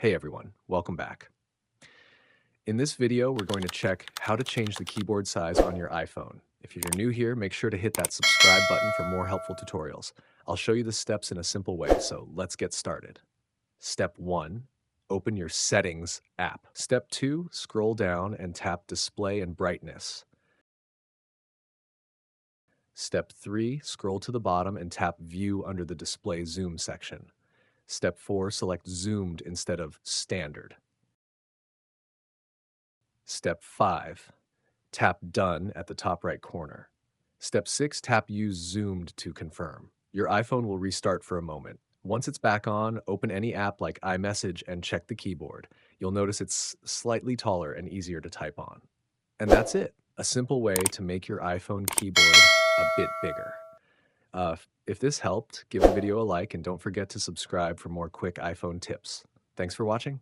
Hey everyone, welcome back. In this video, we're going to check how to change the keyboard size on your iPhone. If you're new here, make sure to hit that subscribe button for more helpful tutorials. I'll show you the steps in a simple way, so let's get started. Step 1, open your Settings app. Step 2, scroll down and tap Display and Brightness. Step 3, scroll to the bottom and tap View under the Display Zoom section. Step 4, select Zoomed instead of Standard. Step 5, tap Done at the top right corner. Step 6, tap Use Zoomed to confirm. Your iPhone will restart for a moment. Once it's back on, open any app like iMessage and check the keyboard. You'll notice it's slightly taller and easier to type on. And that's it. A simple way to make your iPhone keyboard a bit bigger. If this helped, give the video a like and don't forget to subscribe for more quick iPhone tips. Thanks for watching.